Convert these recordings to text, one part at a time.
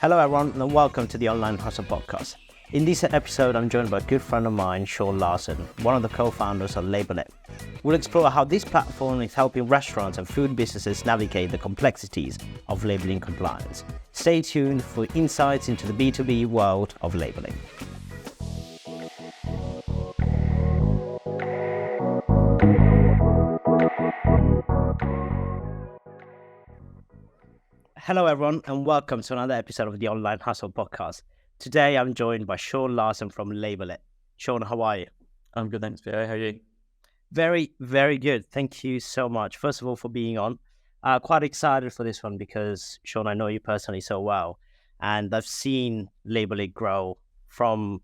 Hello everyone and welcome to the Online Hustle Podcast. In this episode, I'm joined by a good friend of mine, Sean Larsen, one of the co-founders of Labl.it. We'll explore how this platform is helping restaurants and food businesses navigate the complexities of labeling compliance. Stay tuned for insights into the B2B world of labeling. Hello everyone and welcome to another episode of the Online Hustle Podcast. Today I'm joined by Sean Larsen from Labl.it. Sean, how are you? I'm good, thanks, Piero. How are you? Very, very good. Thank you so much. First of all, for being on. Quite excited for this one because, Sean, I know you personally so well. And I've seen Labl.it grow from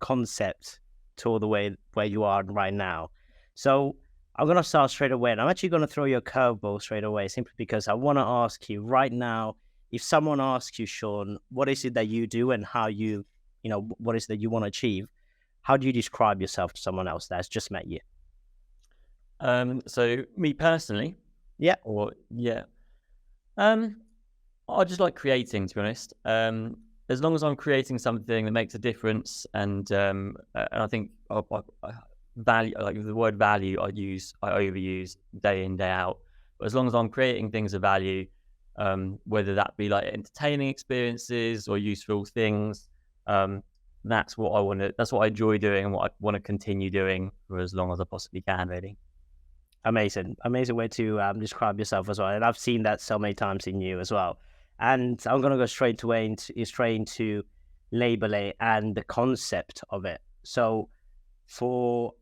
concept to all the way where you are right now. So I'm going to start straight away. And I'm actually going to throw you a curveball straight away simply because I want to ask you right now, if someone asks you, Sean, what is it that you do and how what is it that you want to achieve? How do you describe yourself to someone else that's just met you? So me personally, I just like creating, to be honest. As long as I'm creating something that makes a difference, and I think value, like the word value, I overuse day in, day out. But as long as I'm creating things of value, whether that be like entertaining experiences or useful things, that's what I want to. That's what I enjoy doing, and what I want to continue doing for as long as I possibly can. Really. Amazing way to describe yourself as well. And I've seen that so many times in you as well. And I'm going to go straight into Labl.it and the concept of it. So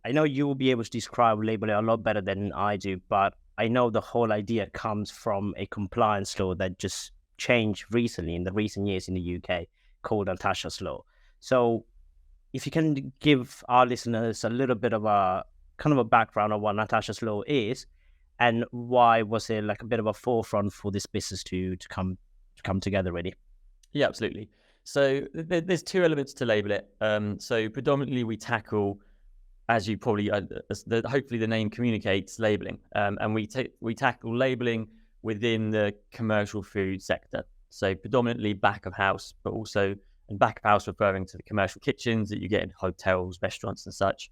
I know you will be able to describe Labl.it a lot better than I do, but I know the whole idea comes from a compliance law that just changed recently in the recent years in the UK called Natasha's Law. So if you can give our listeners a little bit of a kind of a background of what Natasha's Law is and why was it like a bit of a forefront for this business to come together really? Yeah, absolutely. So there's two elements to Labl.it. So predominantly we tackle, as you probably, hopefully the name communicates, labeling. And we tackle labeling within the commercial food sector. So predominantly back of house, but also and back of house referring to the commercial kitchens that you get in hotels, restaurants and such.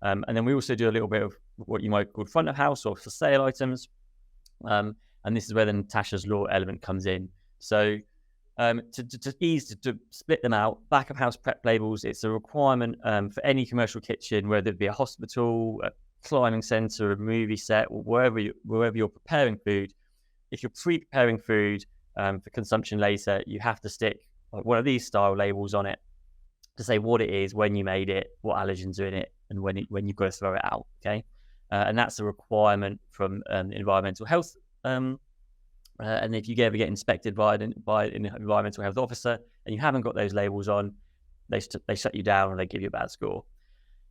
And then we also do a little bit of what you might call front of house or for sale items. And this is where the Natasha's Law element comes in. So to split them out, back of house prep labels, it's a requirement for any commercial kitchen, whether it be a hospital, a climbing centre, a movie set, or wherever you're preparing food. If you're pre-preparing food for consumption later, you have to stick like one of these style labels on it to say what it is, when you made it, what allergens are in it, and when you've got to throw it out. Okay, and that's a requirement from environmental health. And if you ever get inspected by an environmental health officer and you haven't got those labels on, they shut you down or they give you a bad score.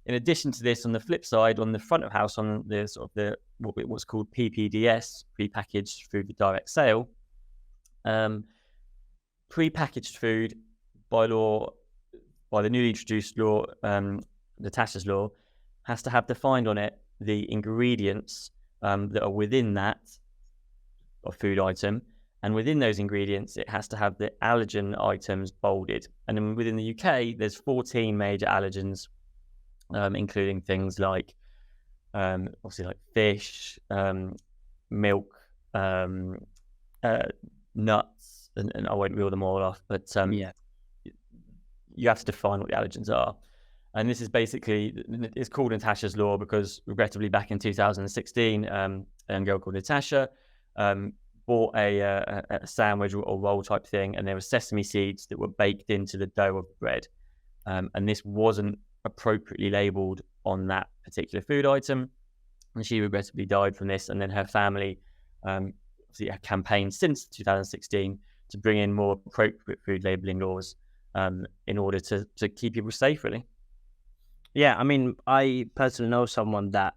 In addition to this, on the flip side, on the front of house, on the what's called PPDS, prepackaged food for direct sale, prepackaged food by law, by the newly introduced law, Natasha's Law, has to have defined on it the ingredients that are within that of food item, and within those ingredients it has to have the allergen items bolded. And then within the UK there's 14 major allergens, including things like obviously like fish, milk, nuts, and I won't reel them all off, but you have to define what the allergens are. And this is basically, it's called Natasha's Law because regrettably back in 2016 a young girl called Natasha bought a sandwich or roll type thing, and there were sesame seeds that were baked into the dough of the bread, and this wasn't appropriately labelled on that particular food item, and she regrettably died from this. And then her family obviously have campaigned since 2016 to bring in more appropriate food labelling laws in order to keep people safe, really. Yeah, I mean, I personally know someone that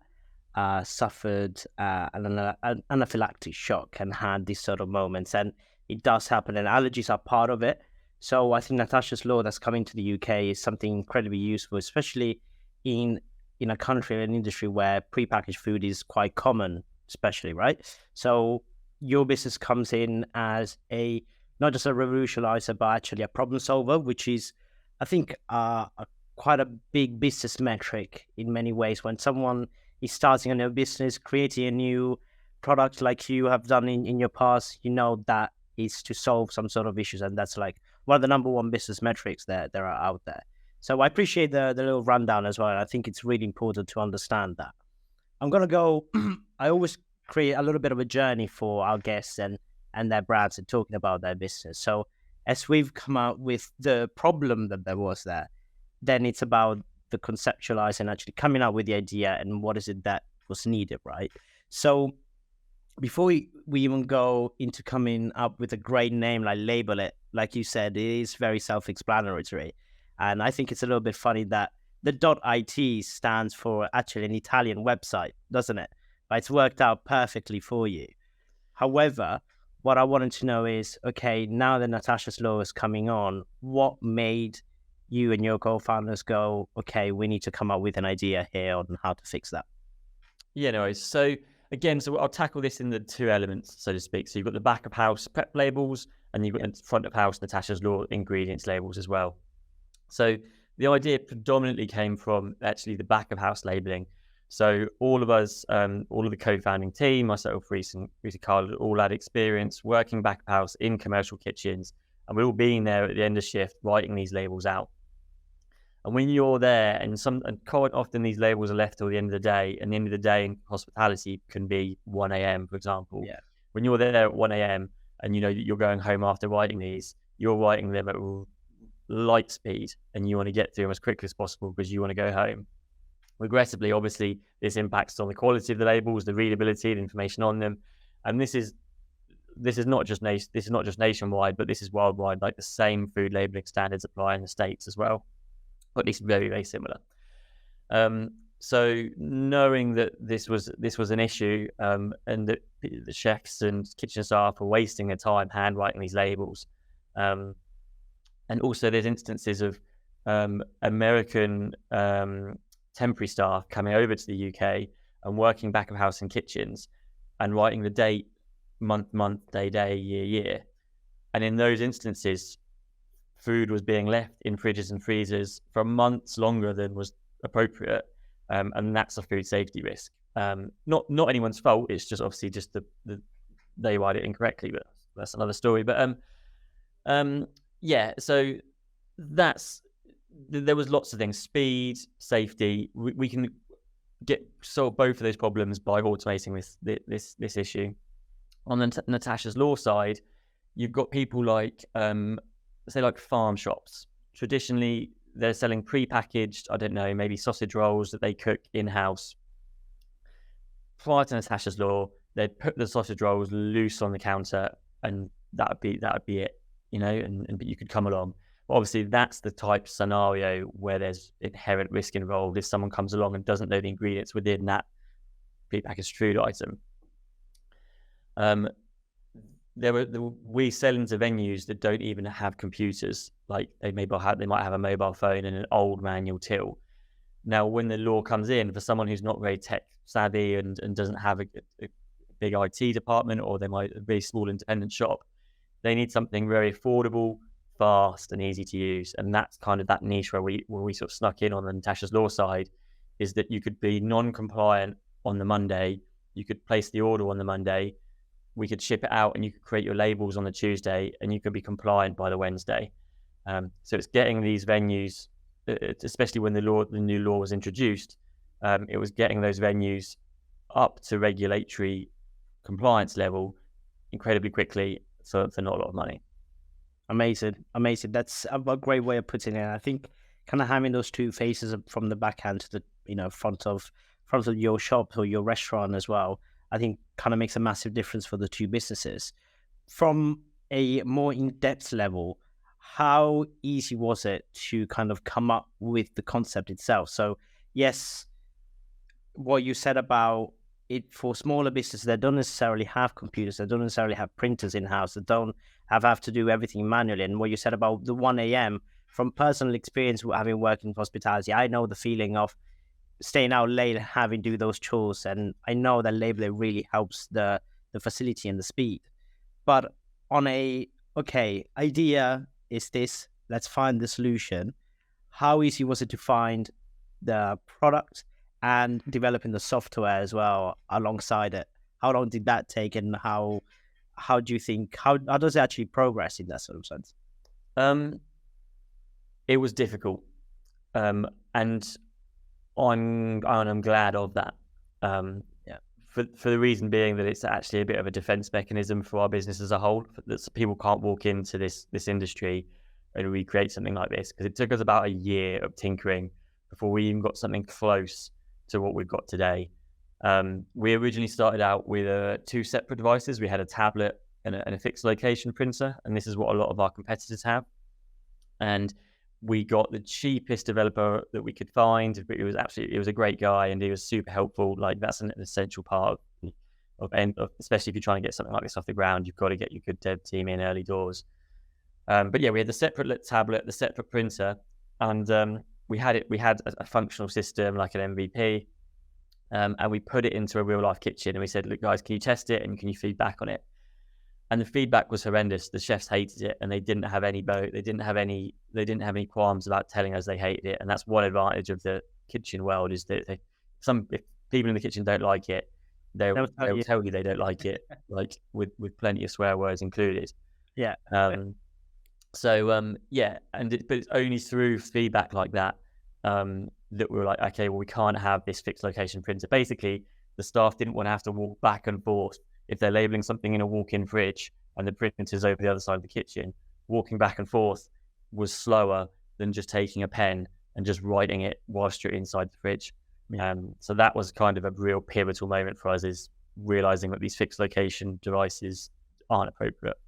suffered an anaphylactic shock and had these sort of moments, and it does happen, and allergies are part of it. So I think Natasha's Law that's coming to the UK is something incredibly useful, especially in a country and industry where prepackaged food is quite common, especially, right? So your business comes in as a not just a revolutionizer, but actually a problem solver, which is, I think, quite a big business metric in many ways. When someone is starting a new business, creating a new product like you have done in your past, you know that is to solve some sort of issues. And that's like one of the number one business metrics that there are out there. So I appreciate the little rundown as well. And I think it's really important to understand that. I'm going to go, I always create a little bit of a journey for our guests and their brands and talking about their business. So as we've come out with the problem that there was there, then it's about the conceptualizing, actually coming up with the idea and what is it that was needed, right? So before we even go into coming up with a great name like Labl.it, like you said, it is very self-explanatory. And I think it's a little bit funny that the .it stands for actually an Italian website, doesn't it? But it's worked out perfectly for you. However, what I wanted to know is, okay, now that Natasha's Law is coming on, what made you and your co-founders go, okay, we need to come up with an idea here on how to fix that? Yeah, no worries. So again, so I'll tackle this in the two elements, so to speak. So you've got the back of house prep labels, and you've got the front of house Natasha's Law ingredients labels as well. So the idea predominantly came from actually the back of house labeling. So all of us, all of the co-founding team, myself, Reece and Carl, all had experience working back of house in commercial kitchens, and we're all being there at the end of shift, writing these labels out. And when you're there, and quite often these labels are left till the end of the day, and the end of the day in hospitality can be 1 a.m., for example. Yeah. When you're there at 1 a.m. and you know that you're going home after writing these, you're writing them at light speed, and you want to get through them as quickly as possible because you want to go home. Regrettably, obviously, this impacts on the quality of the labels, the readability, the information on them, and this is not just nationwide, but this is worldwide. Like the same food labeling standards apply in the States as well, or at least very, very similar. So knowing that this was an issue, and that the chefs and kitchen staff are wasting their time handwriting these labels, and also there's instances of American temporary staff coming over to the UK and working back of house in kitchens and writing the date, month, day, year. And in those instances, food was being left in fridges and freezers for months longer than was appropriate. And that's a food safety risk. Not anyone's fault. It's just obviously just they write it incorrectly, but that's another story. But yeah, so there was lots of things: speed, safety. We can solve both of those problems by automating this issue. On the Natasha's Law side, you've got people like say like farm shops. Traditionally, they're selling pre-packaged, I don't know, maybe sausage rolls that they cook in-house. Prior to Natasha's Law, they'd put the sausage rolls loose on the counter, and that would be it, you know, and you could come along. But obviously, that's the type of scenario where there's inherent risk involved if someone comes along and doesn't know the ingredients within that pre-packaged food item. We sell into venues that don't even have computers. Like they might have a mobile phone and an old manual till. Now, when the law comes in, for someone who's not very tech savvy and doesn't have a big IT department, or they might a very small independent shop, they need something very affordable, fast, and easy to use. And that's kind of that niche where we sort of snuck in on the Natasha's Law side, is that you could be non-compliant on the Monday, you could place the order on the Monday, we could ship it out, and you could create your labels on the Tuesday, and you could be compliant by the Wednesday. So it's getting these venues, especially when the new law was introduced, it was getting those venues up to regulatory compliance level incredibly quickly for not a lot of money. Amazing. That's a great way of putting it. I think kind of having those two faces from the backhand to the front of your shop or your restaurant as well, I think kind of makes a massive difference for the two businesses. From a more in-depth level, how easy was it to kind of come up with the concept itself? So yes, what you said about it, for smaller businesses that don't necessarily have computers, that don't necessarily have printers in-house, that don't have to do everything manually. And what you said about the 1 a.m., from personal experience, having worked in hospitality, I know the feeling of staying out late and having to do those chores. And I know that Labl.it really helps the facility and the speed. But on a okay, idea is this, let's find the solution. How easy was it to find the product and developing the software as well alongside it? How long did that take, and how do you think, how does it actually progress in that sort of sense? Um, it was difficult, and I'm glad of that. Um, Yeah. for the reason being that it's actually a bit of a defense mechanism for our business as a whole. That people can't walk into this industry and recreate something like this, because it took us about a year of tinkering before we even got something close to what we've got today. We originally started out with two separate devices. We had a tablet and a fixed location printer, and this is what a lot of our competitors have. And we got the cheapest developer that we could find, but it was a great guy, and he was super helpful. Like, that's an essential part of especially if you're trying to get something like this off the ground, you've got to get your good dev team in early doors. But yeah, we had the separate tablet, the separate printer, and we had a functional system like an MVP, and we put it into a real life kitchen, and we said, look guys, can you test it and can you feedback on it? And the feedback was horrendous. The chefs hated it, and they didn't have any qualms about telling us they hated it. And that's one advantage of the kitchen world, is that if people in the kitchen don't like it, they'll tell you they don't like it, like with plenty of swear words included. Yeah. Yeah, but it's only through feedback like that that we were like, okay, well, we can't have this fixed location printer. Basically, the staff didn't want to have to walk back and forth. If they're labeling something in a walk-in fridge and the printer's over the other side of the kitchen, walking back and forth was slower than just taking a pen and just writing it whilst you're inside the fridge. So that was kind of a real pivotal moment for us, is realizing that these fixed location devices aren't appropriate.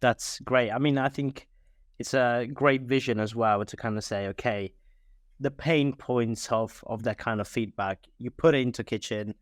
That's great. I mean, I think it's a great vision as well to kind of say, okay, the pain points of that kind of feedback, you put it into kitchen.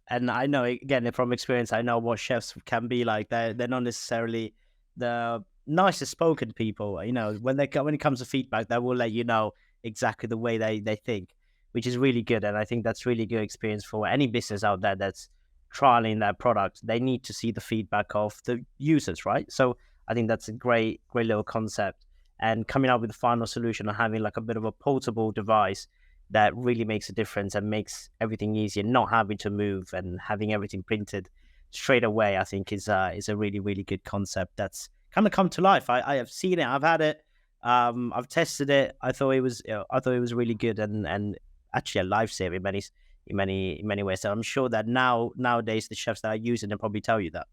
And I know, again, from experience, I know what chefs can be like. They're not necessarily the nicest spoken people. You know, when it comes to feedback, they will let you know exactly the way they think, which is really good. And I think that's really good experience for any business out there that's trialing their product. They need to see the feedback of the users, right? So I think that's a great little concept. And coming up with the final solution and having like a bit of a portable device that really makes a difference and makes everything easier, not having to move and having everything printed straight away, I think is a really good concept that's kind of come to life. I have seen it, I've had it, I've tested it. I thought it was really good and actually a lifesaver in many ways. So I'm sure that nowadays the chefs that are using it probably tell you that.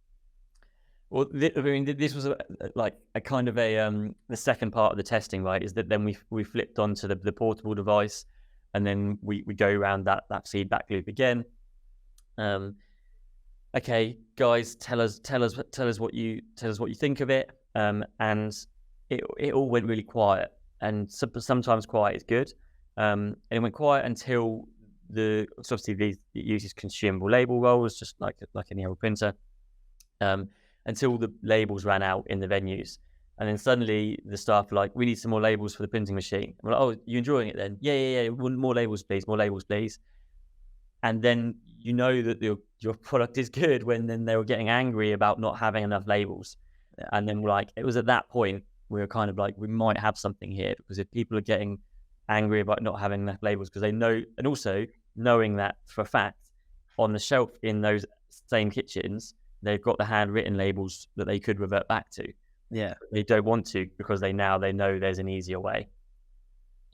Well, I mean, this was like a kind of the second part of the testing, right? Is that then we flipped onto the portable device, and then we go around that feedback loop again. Okay, guys, tell us what you think of it. And it all went really quiet, and sometimes quiet is good. And it went quiet until obviously it uses consumable label rolls, just like any old printer. Until the labels ran out in the venues. And then suddenly the staff were like, we need some more labels for the printing machine. We're like, oh, you enjoying it then? Yeah. More labels, please. And then you know that your product is good when then they were getting angry about not having enough labels. Yeah. And then it was at that point we were kind of like, we might have something here, because if people are getting angry about not having enough labels, because they know, and also knowing that for a fact on the shelf in those same kitchens, they've got the handwritten labels that they could revert back to. Yeah. They don't want to, because they know there's an easier way.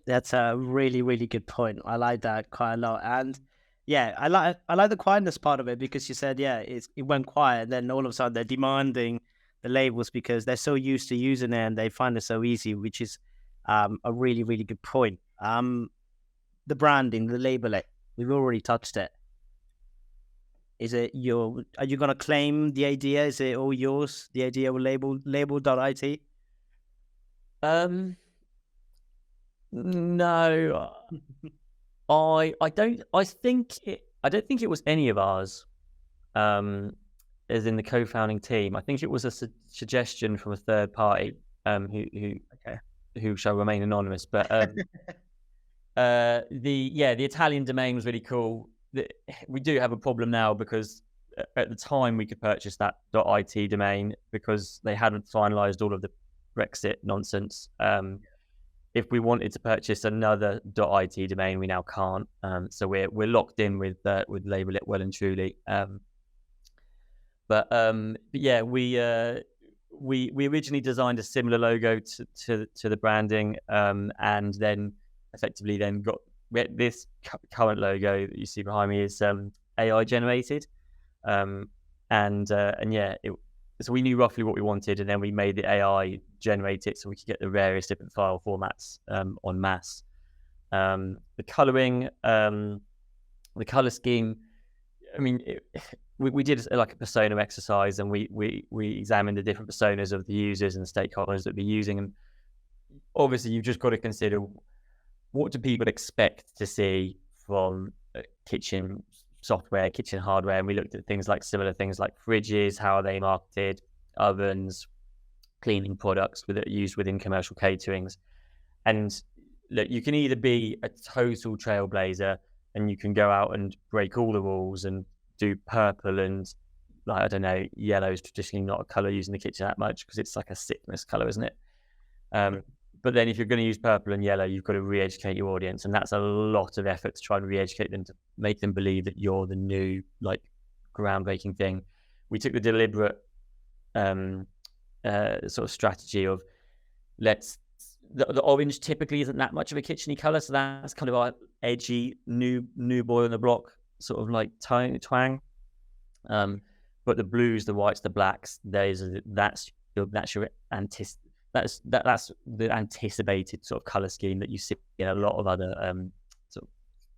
That's a really good point. I like that quite a lot. And yeah, I like the quietness part of it, because you said, yeah, it went quiet. And then all of a sudden they're demanding the labels because they're so used to using it and they find it so easy, which is a really good point. The branding, the Labl.it, we've already touched it. Are you going to claim the idea? Is it all yours, the idea of Labl.it? No, I don't think it was any of ours, as in the co-founding team. I think it was a suggestion from a third party, who shall remain anonymous. But the Italian domain was really cool. We do have a problem now, because at the time we could purchase that .it domain because they hadn't finalized all of the Brexit nonsense. If we wanted to purchase another .it domain, we now can't. So we're locked in with Labl.it well and truly. But yeah, we originally designed a similar logo to the branding, and then effectively got this current logo that you see behind me is AI generated, and yeah, so we knew roughly what we wanted, and then we made the AI generate it so we could get the various different file formats en masse. The coloring, the color scheme. I mean, we did like a persona exercise, and we examined the different personas of the users and the stakeholders that we're using. And obviously, you've just got to consider what do people expect to see from kitchen software, kitchen hardware. And we looked at similar things like fridges, how are they marketed, ovens, cleaning products that are used within commercial caterings. And look, you can either be a total trailblazer and you can go out and break all the rules and do purple and, like, I don't know, yellow is traditionally not a color used in the kitchen that much because it's like a sickness color, isn't it? But then if you're going to use purple and yellow, you've got to re-educate your audience, and that's a lot of effort to try and re-educate them, to make them believe that you're the new, like, groundbreaking thing. We took the deliberate sort of strategy of the orange typically isn't that much of a kitcheny color, so that's kind of our edgy new boy on the block sort of like twang. But the blues, the whites, the blacks, that's the anticipated sort of color scheme that you see in a lot of other sort of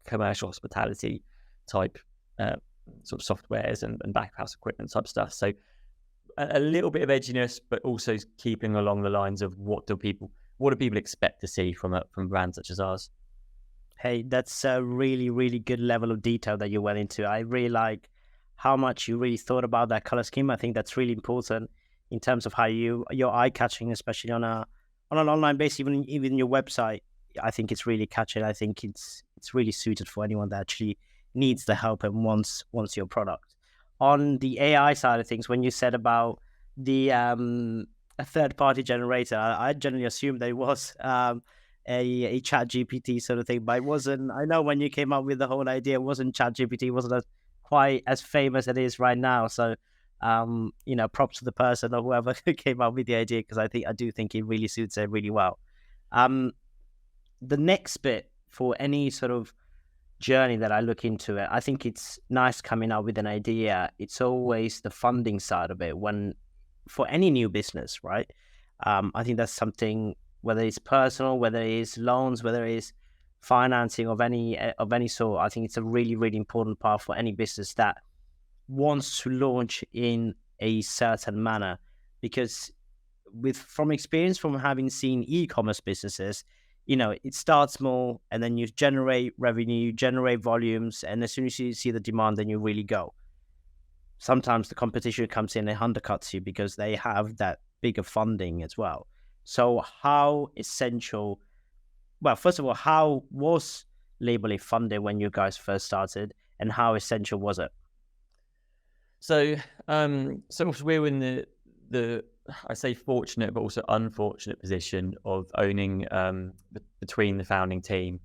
commercial hospitality type sort of softwares and back of house equipment type stuff. So a little bit of edginess, but also keeping along the lines of what do people expect to see from brands such as ours. Hey, that's a really, really good level of detail that you went into. I really like how much you really thought about that color scheme. I think that's really important in terms of how your eye catching, especially on an online base, even your website. I think it's really catching. I think it's really suited for anyone that actually needs the help and wants your product. On the AI side of things, when you said about the a third-party generator, I generally assumed that it was a chat GPT sort of thing, but it wasn't. I know when you came up with the whole idea, it wasn't chat GPT, it wasn't quite as famous as it is right now. So, props to the person or whoever came up with the idea, because I do think it really suits it really well. The next bit for any sort of journey that I look into it, I think it's nice coming up with an idea. It's always the funding side of it for any new business, right? I think that's something, whether it's personal, whether it is loans, whether it is financing of any sort. I think it's a really, really important part for any business that wants to launch in a certain manner, because from experience, from having seen e-commerce businesses, it starts small and then you generate revenue, you generate volumes, and as soon as you see the demand, then you really go. Sometimes the competition comes in and undercuts you because they have that bigger funding as well. So how essential, well, first of all, how was Labl.it funded when you guys first started, and how essential was it? So we're in the I say fortunate but also unfortunate position of owning between the founding team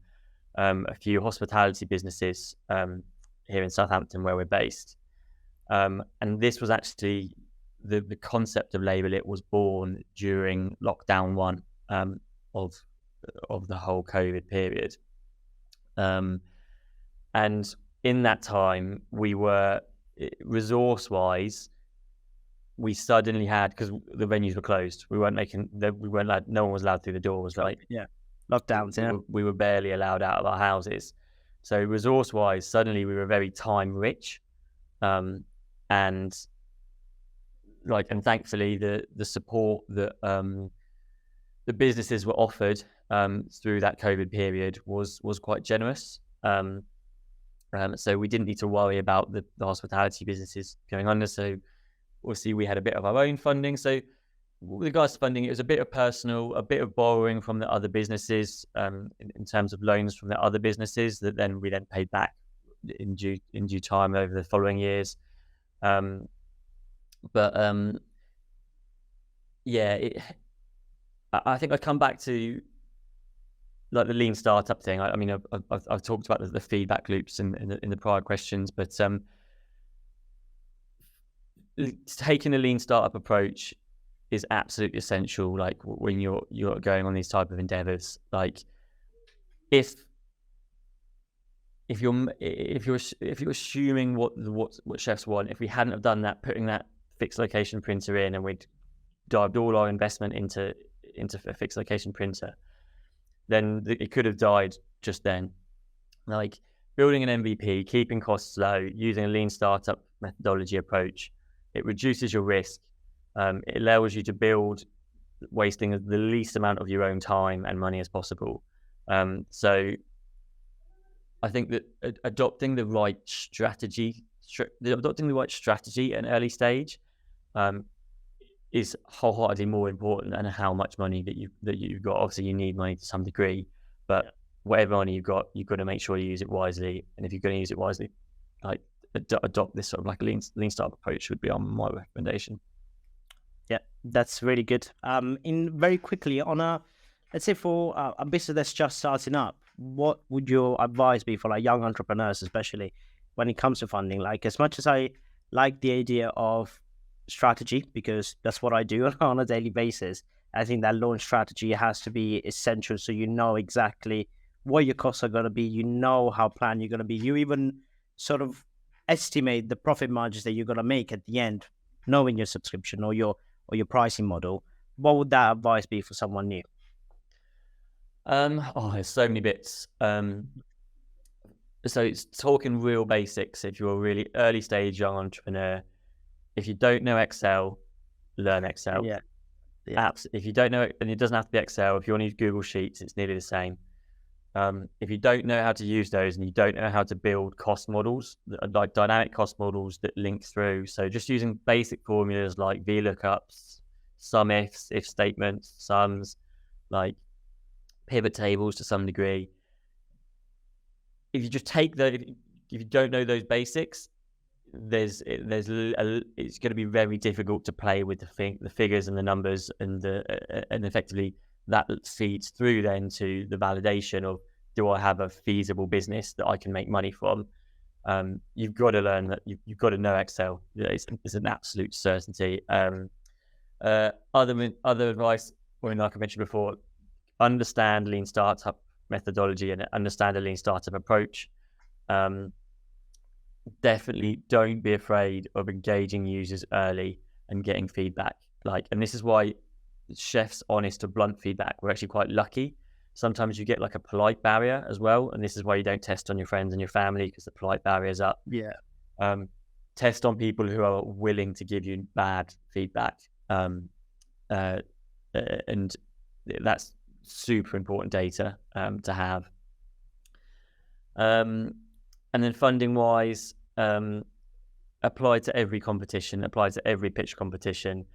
a few hospitality businesses here in Southampton where we're based, and this was actually the concept of Labl.it was born during lockdown 1 of the whole COVID period, and in that time we were resource-wise, we suddenly had, because the venues were closed, no one was allowed through the doors, right? Yeah, lockdowns. Yeah, we were barely allowed out of our houses. So resource-wise, suddenly we were very time-rich, and thankfully the support that the businesses were offered through that COVID period was quite generous. So we didn't need to worry about the hospitality businesses going under. So obviously we had a bit of our own funding. So with regards to funding, it was a bit of personal, a bit of borrowing from the other businesses in terms of loans from the other businesses that we paid back in due time over the following years. But yeah, I think I come back to like the lean startup thing. I mean, I've talked about the feedback loops in the prior questions, but taking a lean startup approach is absolutely essential. Like when you're going on these type of endeavors, like if you're assuming what chefs want, if we hadn't have done that, putting that fixed location printer in, and we'd dived all our investment into a fixed location printer, then it could have died just then. Like building an MVP, keeping costs low, using a lean startup methodology approach, it reduces your risk. It allows you to build wasting the least amount of your own time and money as possible. So I think that adopting the right strategy at an early stage is wholeheartedly more important than how much money that you've got. Obviously, you need money to some degree, but whatever money you've got to make sure you use it wisely. And if you're going to use it wisely, like adopt this sort of like lean startup approach would be on my recommendation. Yeah, that's really good. In very quickly on let's say for a business that's just starting up, what would your advice be for like young entrepreneurs, especially when it comes to funding? Like, as much as I like the idea of strategy, because that's what I do on a daily basis, I think that launch strategy has to be essential. So you know exactly what your costs are going to be, you know how planned you're going to be, you even sort of estimate the profit margins that you're going to make at the end, knowing your subscription or your pricing model. What would that advice be for someone new? There's so many bits. So it's talking real basics. If you're a really early stage young entrepreneur, if you don't know Excel, learn Excel. Yeah. Apps. If you don't know it, and it doesn't have to be Excel. If you want to use Google Sheets, it's nearly the same. If you don't know how to use those, and you don't know how to build cost models, like dynamic cost models that link through, so just using basic formulas like VLOOKUPs, sum ifs, if statements, sums, like pivot tables to some degree. If you just take if you don't know those basics, it's going to be very difficult to play with the figures and the numbers and effectively that feeds through then to the validation of, do I have a feasible business that I can make money from? You've got to learn that. You've got to know Excel. It's an absolute certainty. Other advice, like I mentioned before, understand lean startup methodology and understand a lean startup approach. Definitely don't be afraid of engaging users early and getting feedback. And this is why chefs honest or blunt feedback, we're actually quite lucky. Sometimes you get like a polite barrier as well, and this is why you don't test on your friends and your family, because the polite barrier is up. Test on people who are willing to give you bad feedback, and that's super important data to have. And then funding wise, apply to every competition, apply to every pitch competition.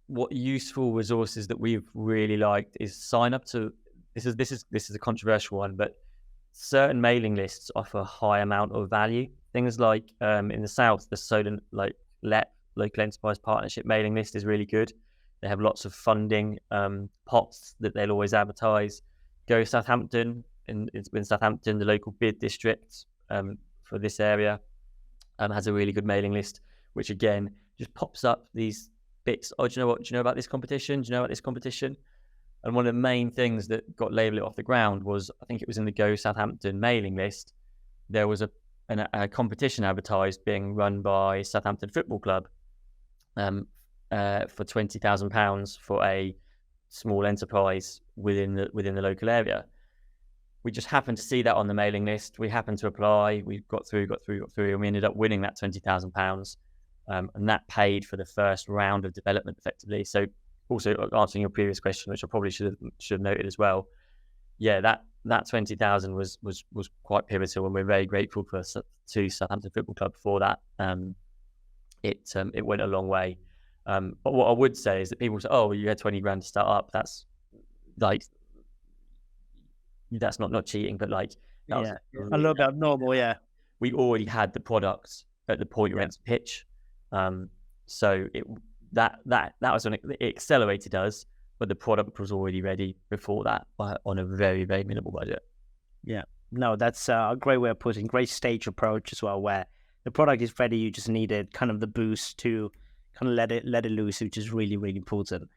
What useful resources that we've really liked is sign up to, this is a controversial one, but certain mailing lists offer a high amount of value. Things like in the south, the Solent LEP, Local Enterprise Partnership mailing list, is really good. They have lots of funding pots that they'll always advertise. Go Southampton, it's in Southampton, the local bid district for this area has a really good mailing list, which again just pops up these bits. Oh, do you know what? Do you know about this competition? Do you know about this competition? And one of the main things that got Labl.it off the ground was, I think it was in the Go Southampton mailing list, there was a competition advertised being run by Southampton Football Club for £20,000 for a small enterprise within the local area. We just happened to see that on the mailing list. We happened to apply. We got through, and we ended up winning that £20,000. And that paid for the first round of development effectively. So also answering your previous question, which I probably should have noted as well. Yeah, that 20,000 was quite pivotal, and we're very grateful to Southampton Football Club for that. It went a long way. But what I would say is that people say, "Oh, well, you had 20 grand to start up." That's not cheating, but a little bit abnormal. Yeah, we already had the product at the point you're ready to pitch. So that was when it accelerated us, but the product was already ready before that on a very, very minimal budget. Yeah, no, that's a great way of putting, great stage approach as well, where the product is ready, you just needed kind of the boost to kind of let it loose, which is really, really important.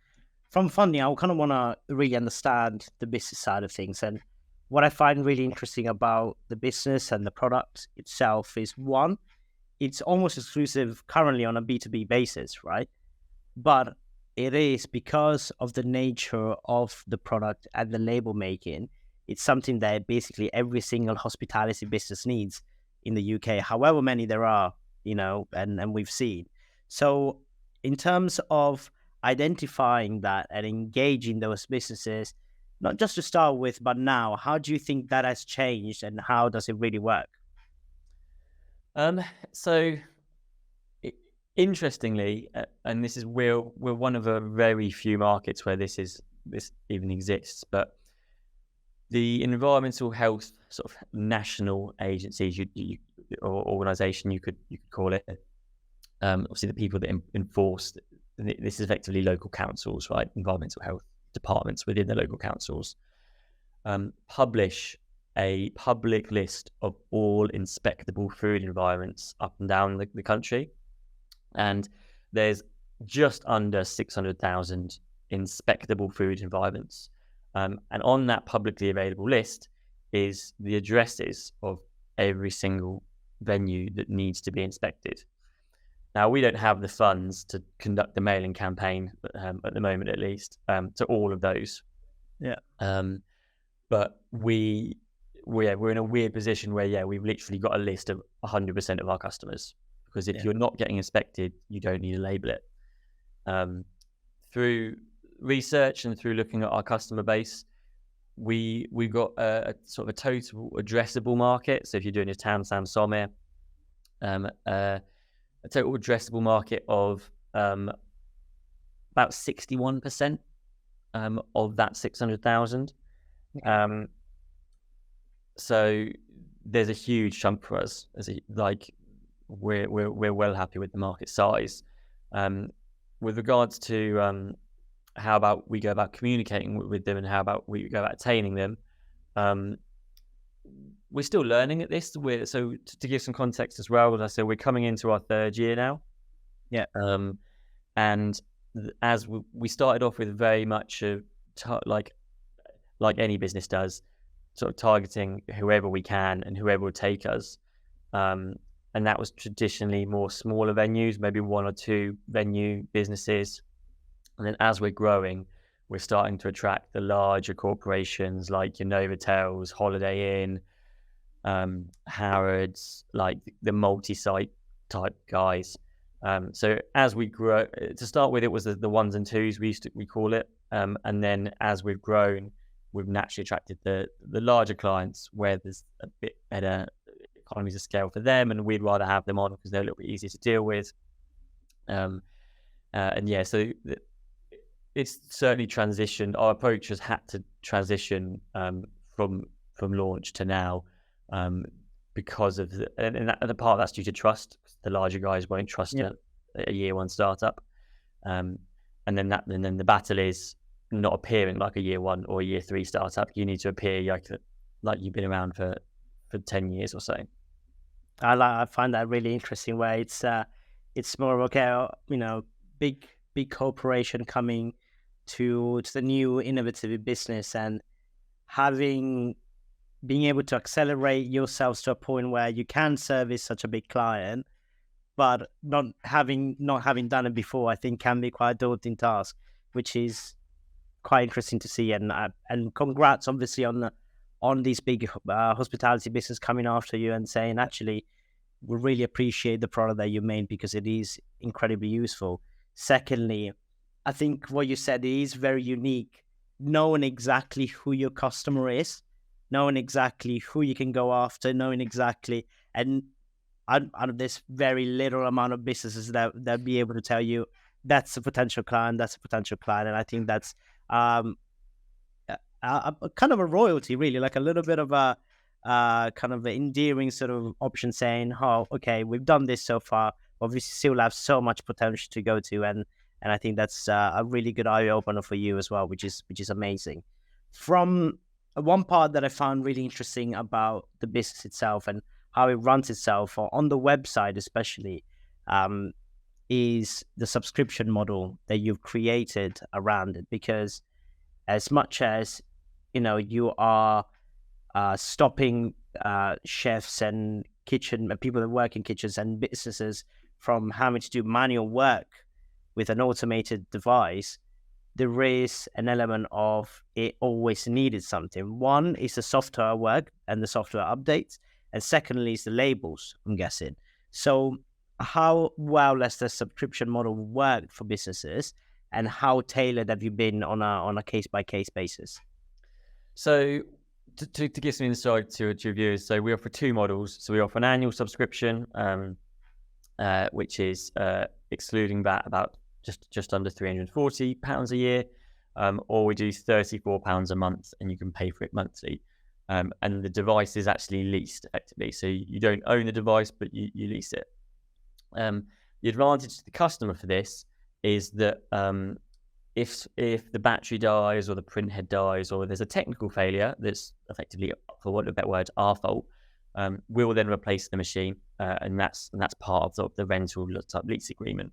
From funding, I kind of want to really understand the business side of things. And what I find really interesting about the business and the product itself is, one, it's almost exclusive currently on a B2B basis, right? But it is because of the nature of the product and the label making. It's something that basically every single hospitality business needs in the UK, however many there are, and we've seen. So in terms of identifying that and engaging those businesses, not just to start with, but now, how do you think that has changed and how does it really work? So interestingly, and this is we're one of a very few markets where this even exists, but the environmental health sort of national agencies, or organisation, you could call it. Obviously, the people that enforce this is effectively local councils, right? Environmental health departments within the local councils publish a public list of all inspectable food environments up and down the country, and there's just under 600,000 inspectable food environments. And on that publicly available list is the addresses of every single venue that needs to be inspected. Now, we don't have the funds to conduct a mailing campaign at the moment, at least, to all of those. Yeah. But we're in a weird position where, we've literally got a list of 100% of our customers, because if you're not getting inspected, you don't need to label it. Through research and through looking at our customer base, we've got a sort of a total addressable market. So if you're doing a town Sam Sommer, a total addressable market of about 61% of that 600,000. So there's a huge chunk for us. We're well happy with the market size. With regards to how about we go about communicating with them and how about we go about attaining them, we're still learning at this. So to give some context as well, as I said, we're coming into our third year now. Yeah. And as we started off with very much like any business does, sort of targeting whoever we can and whoever will take us. And that was traditionally more smaller venues, maybe one or two venue businesses. And then as we're growing, we're starting to attract the larger corporations like your Novotels, Holiday Inn, Harrods, like the multi-site type guys. So as we grow, to start with, it was the ones and twos we call it. And then as we've grown, we've naturally attracted the larger clients where there's a bit better economies of scale for them, and we'd rather have them on because they're a little bit easier to deal with. So it's certainly transitioned. Our approach has had to transition from launch to now because of the part of that's due to trust. The larger guys won't trust a year one startup, and then the battle is not appearing like a year one or a year three startup. You need to appear like you've been around for 10 years or so. I find that really interesting. Where it's more okay, big corporation coming to the new innovative business and being able to accelerate yourselves to a point where you can service such a big client, but not having done it before, I think can be quite a daunting task, which is quite interesting to see. And congrats, obviously, on these big hospitality business coming after you and saying, actually, we really appreciate the product that you made because it is incredibly useful. Secondly, I think what you said is very unique. Knowing exactly who your customer is, knowing exactly who you can go after, knowing exactly, and out of this very little amount of businesses that be able to tell you that's a potential client, and I think that's a kind of a royalty, really, like a little bit of a kind of endearing sort of option saying, "Oh, okay, we've done this so far. Obviously, still have so much potential to go to," and I think that's a really good eye opener for you as well, which is amazing. From one part that I found really interesting about the business itself and how it runs itself on the website, especially, um, is the subscription model that you've created around it. Because as much as you are stopping chefs and kitchen people that work in kitchens and businesses from having to do manual work with an automated device, there is an element of it always needed something. One is the software work and the software updates, and secondly is the labels, I'm guessing. So how well has the subscription model worked for businesses, and how tailored have you been on a case by case basis? So to give some insight to your viewers, so we offer two models. So we offer an annual subscription, which is excluding that about just under £340 a year, or we do £34 a month, and you can pay for it monthly. And the device is actually leased effectively, so you don't own the device, but you lease it. The advantage to the customer for this is that if the battery dies or the printhead dies or there's a technical failure that's effectively, for want of a better word, our fault, we'll then replace the machine, and that's part of the rental lease agreement.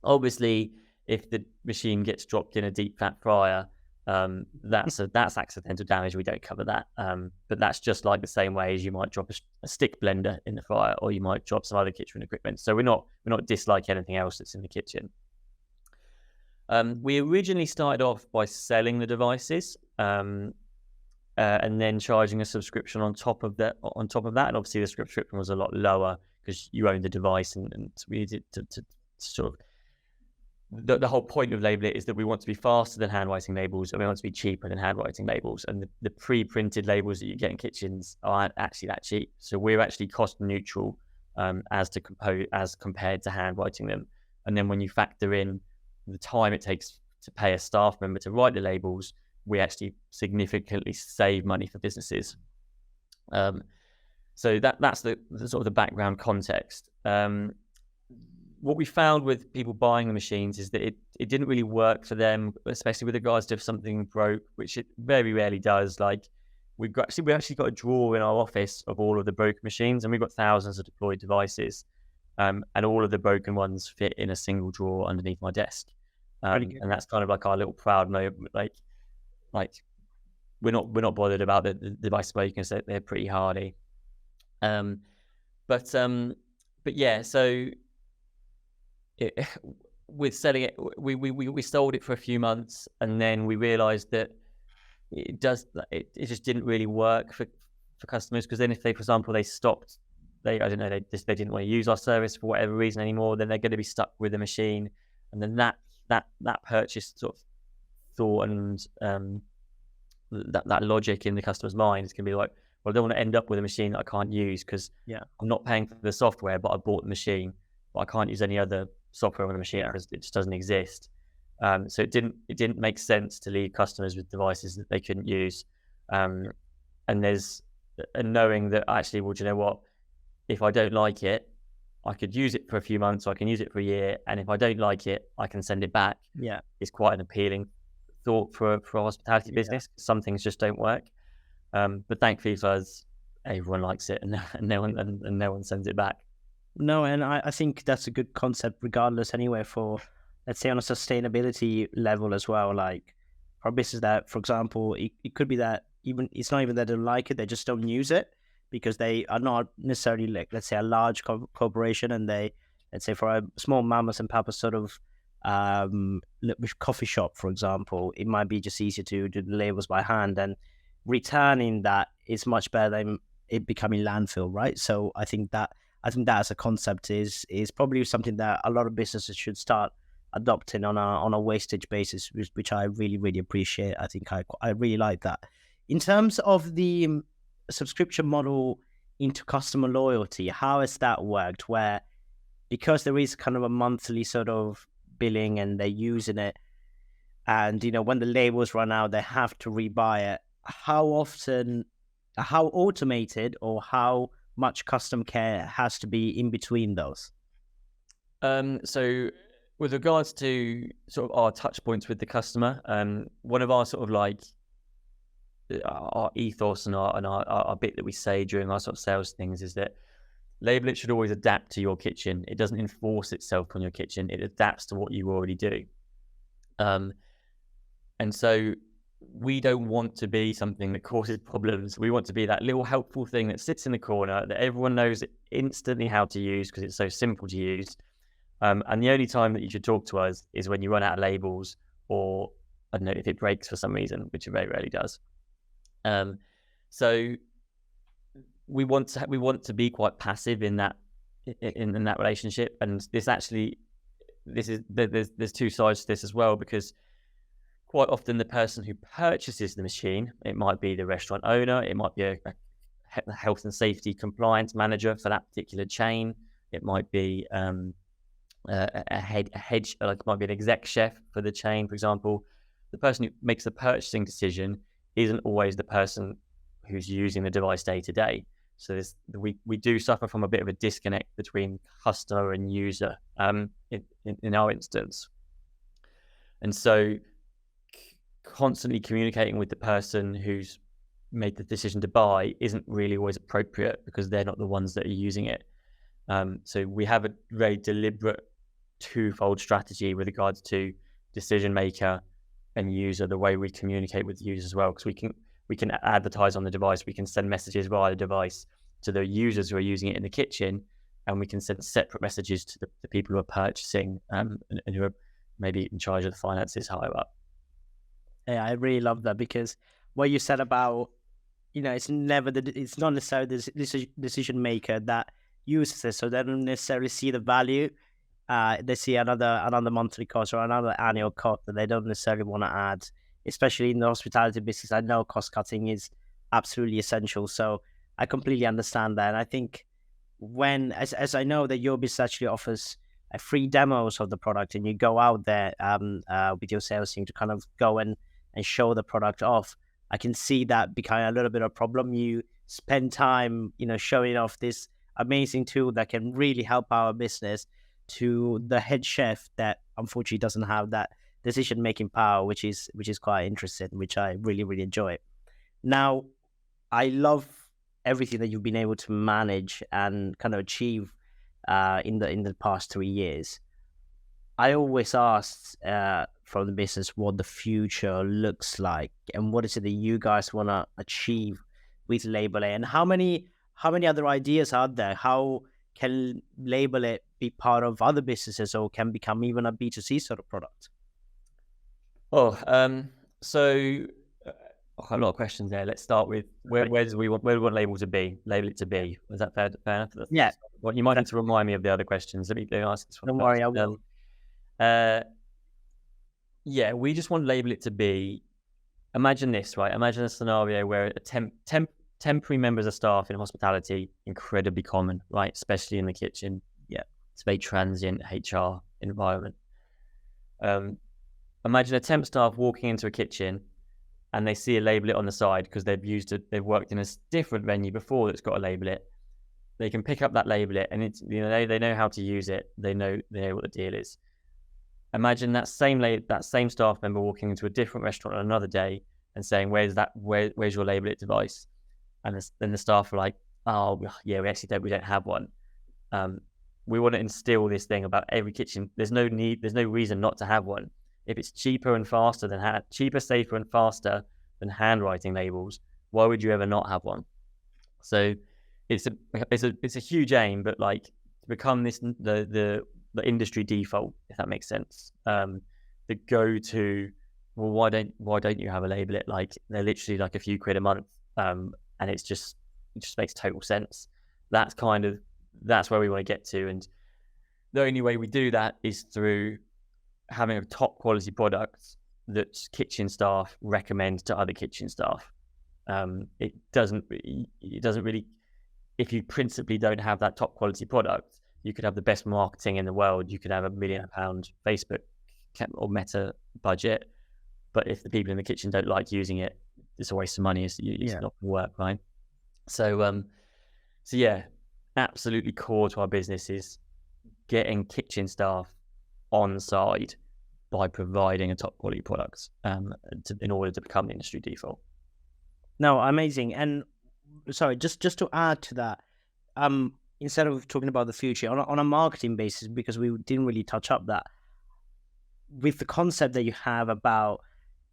Obviously, if the machine gets dropped in a deep fat fryer, that's accidental damage. We don't cover that, but that's just like the same way as you might drop a stick blender in the fryer, or you might drop some other kitchen equipment. So we're not dislike anything else that's in the kitchen. We originally started off by selling the devices, and then charging a subscription on top of that. And obviously the subscription was a lot lower because you own the device, and we needed to sort of. The whole point of Labl.it is that we want to be faster than handwriting labels, and we want to be cheaper than handwriting labels. And the pre-printed labels that you get in kitchens aren't actually that cheap. So we're actually cost neutral as compared to handwriting them. And then when you factor in the time it takes to pay a staff member to write the labels, we actually significantly save money for businesses. So that's the sort of the background context. What we found with people buying the machines is that it didn't really work for them, especially with regards to if something broke, which it very rarely does. Like we actually got a drawer in our office of all of the broken machines, and we've got thousands of deployed devices, and all of the broken ones fit in a single drawer underneath my desk. And that's kind of like our little proud moment. Like we're not bothered about the devices where you can say they're pretty hardy. But yeah, so. With selling it, we sold it for a few months, and then we realized that it just didn't really work for customers, because then if they, for example, they stopped, they didn't want to use our service for whatever reason anymore, then they're going to be stuck with the machine, and then that purchase sort of thought and that logic in the customer's mind is going to be like, well, I don't want to end up with a machine that I can't use because I'm not paying for the software, but I bought the machine, but I can't use any other software on the machine because it just doesn't exist. So it didn't make sense to leave customers with devices that they couldn't use. And there's a knowing that actually, well, do you know what? If I don't like it, I could use it for a few months, or I can use it for a year. And if I don't like it, I can send it back. Yeah, it's quite an appealing thought for a hospitality business. Some things just don't work. But thankfully for us, everyone likes it, and no one sends it back. No, and I think that's a good concept regardless anyway, for, let's say, on a sustainability level as well. Like for a business that, for example, it could be that even it's not even that they don't like it, they just don't use it because they are not necessarily, like, let's say, a large corporation, and they, let's say, for a small mamas and papas sort of coffee shop, for example, it might be just easier to do the labels by hand, and returning that is much better than it becoming landfill, right? So I think that as a concept is probably something that a lot of businesses should start adopting on a wastage basis, which I really, really appreciate. I think I really like that. In terms of the subscription model into customer loyalty, how has that worked? Where, because there is kind of a monthly sort of billing and they're using it, and when the labels run out, they have to rebuy it. How often how automated or how much custom care has to be in between those? So with regards to sort of our touch points with the customer, one of our sort of like our ethos and our bit that we say during our sort of sales things is that Labl.it should always adapt to your kitchen. It doesn't enforce itself on your kitchen. It adapts to what you already do. And so we don't want to be something that causes problems. We want to be that little helpful thing that sits in the corner that everyone knows instantly how to use because it's so simple to use. And the only time that you should talk to us is when you run out of labels, or I don't know, if it breaks for some reason, which it very rarely does. So we want to be quite passive in that relationship. And there's two sides to this as well, because quite often the person who purchases the machine, it might be the restaurant owner, it might be a health and safety compliance manager for that particular chain, it might be a head, like it might be an exec chef for the chain, for example. The person who makes the purchasing decision isn't always the person who's using the device day to day. So we do suffer from a bit of a disconnect between customer and user in our instance. And so constantly communicating with the person who's made the decision to buy isn't really always appropriate because they're not the ones that are using it. So we have a very deliberate twofold strategy with regards to decision maker and user, the way we communicate with the user as well, because we can advertise on the device, we can send messages via the device to the users who are using it in the kitchen, and we can send separate messages to the people who are purchasing and who are maybe in charge of the finances higher up. Yeah, I really love that, because what you said about, it's not necessarily the decision maker that uses it, so they don't necessarily see the value. They see another monthly cost or another annual cost that they don't necessarily want to add, especially in the hospitality business. I know cost cutting is absolutely essential, so I completely understand that. And I think as I know that your business actually offers free demos of the product, and you go out there with your sales team to kind of go and show the product off, I can see that becoming a little bit of a problem. You spend time, showing off this amazing tool that can really help our business to the head chef that unfortunately doesn't have that decision-making power, which is quite interesting, which I really, really enjoy. Now, I love everything that you've been able to manage and kind of achieve in the past 3 years. I always asked from the business what the future looks like and what is it that you guys want to achieve with Labl.it, and how many other ideas are there? How can Labl.it be part of other businesses, or can become even a B2C sort of product? So a lot of questions there. Let's start with where do we want Labl.it to be? Labl.it to be. Was that fair enough? Yeah. Well, you might need to remind me of the other questions. Let me ask this one. Don't worry, I will. Yeah, we just want Labl.it to be. Imagine this, right? Imagine a scenario where temporary members of staff in hospitality, incredibly common, right? Especially in the kitchen. Yeah, it's a very transient HR environment. Imagine a temp staff walking into a kitchen and they see a Labl.it on the side because they've worked in a different venue before that's got a Labl.it. They can pick up that Labl.it and it's, they know how to use it. They know what the deal is. Imagine that same staff member walking into a different restaurant on another day and saying, where's your Labl.it device? And then the staff are like, oh yeah, we don't have one. We want to instill this thing about every kitchen. There's no reason not to have one. If it's cheaper, safer, and faster than handwriting labels, why would you ever not have one? So it's a huge aim, but like to become the industry default, if that makes sense. The go-to, well, why don't you have a Labl.it? Like they're literally like a few quid a month, and it just makes total sense. That's where we want to get to, and the only way we do that is through having a top quality product that kitchen staff recommend to other kitchen staff. It doesn't really, if you principally don't have that top quality product, you could have the best marketing in the world. You could have £1 million Facebook or Meta budget, but if the people in the kitchen don't like using it, it's a waste of money. It's not going to work, right? So yeah, absolutely core to our business is getting kitchen staff on side by providing a top quality product in order to become the industry default. No, amazing. And sorry, just to add to that, instead of talking about the future on a marketing basis, because we didn't really touch up that, with the concept that you have about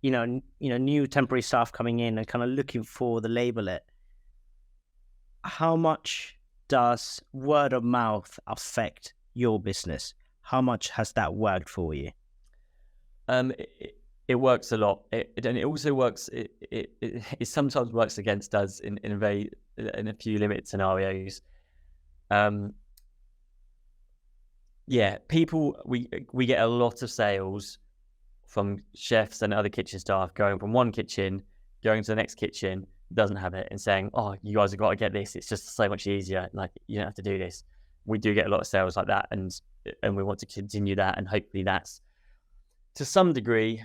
new temporary staff coming in and kind of looking for the Labl.it, how much does word of mouth affect your business? How much has that worked for you? It works a lot, and it also works. It sometimes works against us in a few limit scenarios. Yeah, we get a lot of sales from chefs and other kitchen staff going from one kitchen, going to the next kitchen, doesn't have it, and saying, "Oh, you guys have got to get this. It's just so much easier. Like, you don't have to do this." We do get a lot of sales like that, and we want to continue that, and hopefully that's to some degree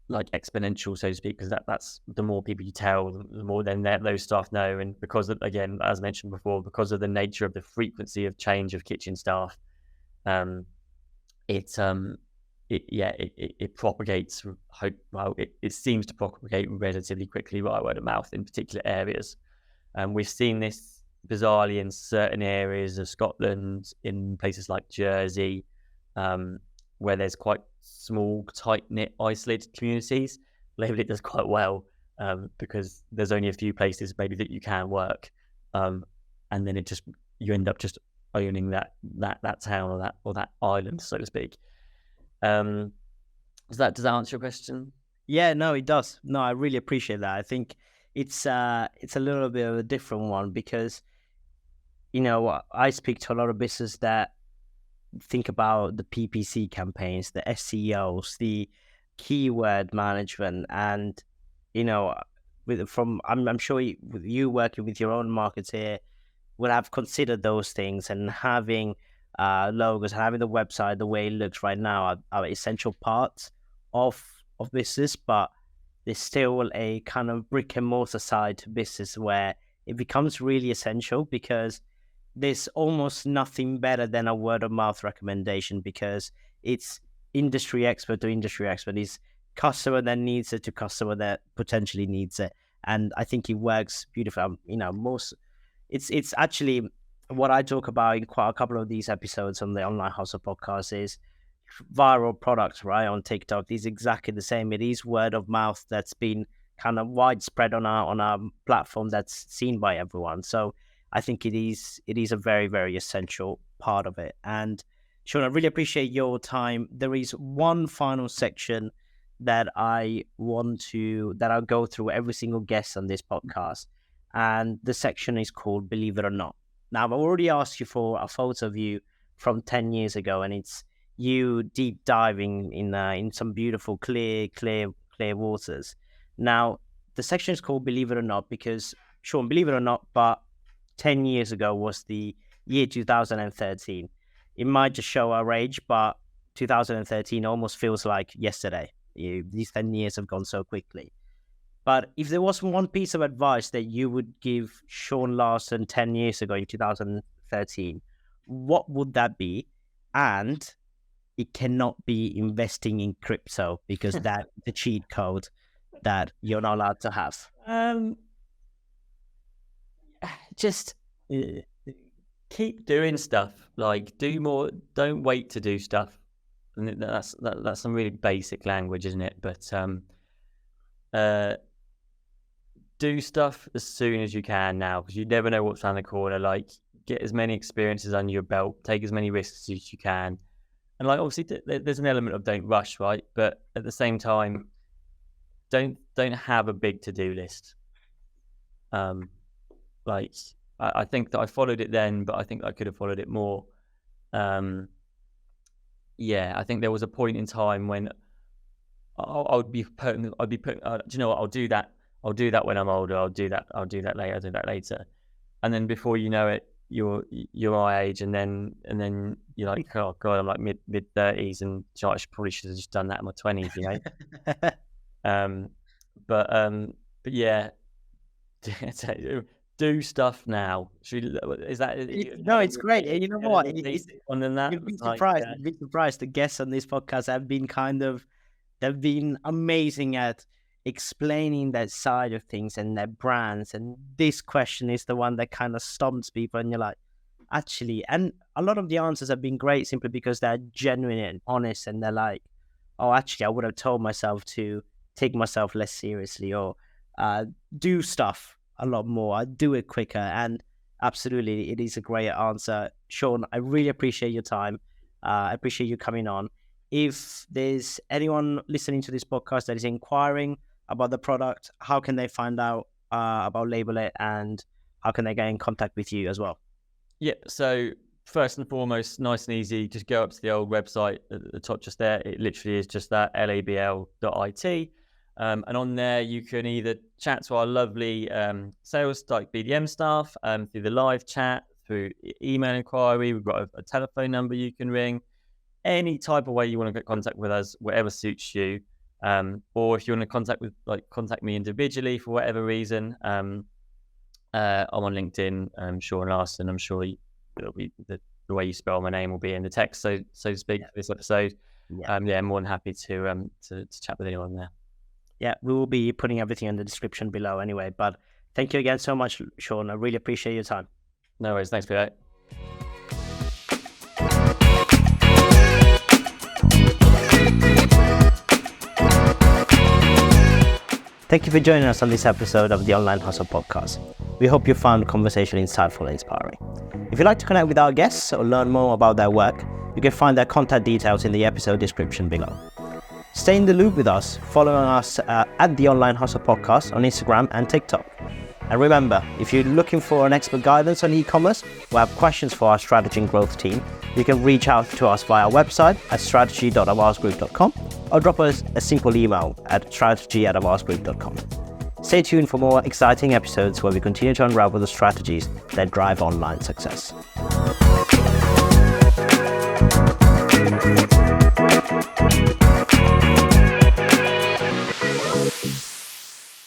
like exponential, so to speak, because that's the more people you tell, the more then those staff know. And because of, again, as mentioned before, because of the nature of the frequency of change of kitchen staff, it propagates. It seems to propagate relatively quickly by word of mouth in particular areas. We've seen this bizarrely in certain areas of Scotland, in places like Jersey, where there's quite small, tight-knit, isolated communities. Labl.it does quite well because there's only a few places maybe that you can work, and then you end up just owning that town or that island, so to speak. Does that answer your question? Yeah, no, it does. No, I really appreciate that. I think it's a little bit of a different one because I speak to a lot of businesses that think about the PPC campaigns, the SEOs, the keyword management, and I'm sure with you working with your own marketeer will have considered those things, and having logos, having the website the way it looks right now are essential parts of business, but there's still a kind of brick and mortar side to business where it becomes really essential, because there's almost nothing better than a word of mouth recommendation, because it's industry expert to industry expert. It's customer that needs it to customer that potentially needs it. And I think it works beautifully. It's actually what I talk about in quite a couple of these episodes on the Online Hustle podcast is viral products, right? On TikTok is exactly the same. It is word of mouth that's been kind of widespread on our platform, that's seen by everyone. So I think it is a very, very essential part of it. And Sean, I really appreciate your time. There is one final section that I'll go through every single guest on this podcast. And the section is called Believe It or Not. Now, I've already asked you for a photo of you from 10 years ago, and it's you deep diving in some beautiful, clear waters. Now, the section is called Believe It or Not because, Sean, believe it or not, but 10 years ago was the year 2013. It might just show our age, but 2013 almost feels like yesterday. These 10 years have gone so quickly. But if there was one piece of advice that you would give Sean Larsen 10 years ago in 2013, what would that be? And it cannot be investing in crypto, because that's the cheat code that you're not allowed to have. Just keep doing stuff. Like, do more. Don't wait to do stuff. And that's some really basic language, isn't it? But do stuff as soon as you can now, because you never know what's around the corner. Like, get as many experiences under your belt, take as many risks as you can, and like obviously there's an element of don't rush, right? But at the same time, don't have a big to-do list. Like, I think that I followed it then, but I think I could have followed it more. Yeah, I think there was a point in time when I'd be putting, do you know what? I'll do that when I'm older. I'll do that later. And then before you know it, you're my age, and then you're like, oh god, I'm like mid 30s, and I probably should have just done that in my 20s, you know. But yeah, do stuff now. No, it's great. And you know what? One than that. You'd be surprised. You'd be surprised. The guests on this podcast they've been amazing at explaining that side of things and their brands. And this question is the one that kind of stumps people. And you're like, actually, and a lot of the answers have been great simply because they're genuine and honest. And they're like, oh, actually, I would have told myself to take myself less seriously or do stuff a lot more. I do it quicker. And absolutely, it is a great answer. Sean, I really appreciate your time. I appreciate you coming on. If there's anyone listening to this podcast that is inquiring about the product, how can they find out about Labl.it, and how can they get in contact with you as well? Yeah, so first and foremost, nice and easy, just go up to the old website at the top just there. It literally is just that, Labl.it. And on there, you can either chat to our lovely sales like BDM staff through the live chat, through email inquiry. We've got a telephone number you can ring. Any type of way you want to get in contact with us, whatever suits you. Or if you want to contact me individually for whatever reason, I'm on LinkedIn, Sean Larsen. I'm sure it'll be the way you spell my name will be in the text, so to speak, for this episode. I'm more than happy to chat with anyone there. Yeah, we will be putting everything in the description below anyway. But thank you again so much, Sean. I really appreciate your time. No worries. Thanks for that. Thank you for joining us on this episode of the Online Hustle Podcast. We hope you found the conversation insightful and inspiring. If you'd like to connect with our guests or learn more about their work, you can find their contact details in the episode description below. Stay in the loop with us, following us at the Online Hustle Podcast on Instagram and TikTok. And remember, if you're looking for an expert guidance on e-commerce or have questions for our strategy and growth team, you can reach out to us via our website at strategy.avarsgroup.com or drop us a simple email at strategy@avarsgroup.com. Stay tuned for more exciting episodes where we continue to unravel the strategies that drive online success.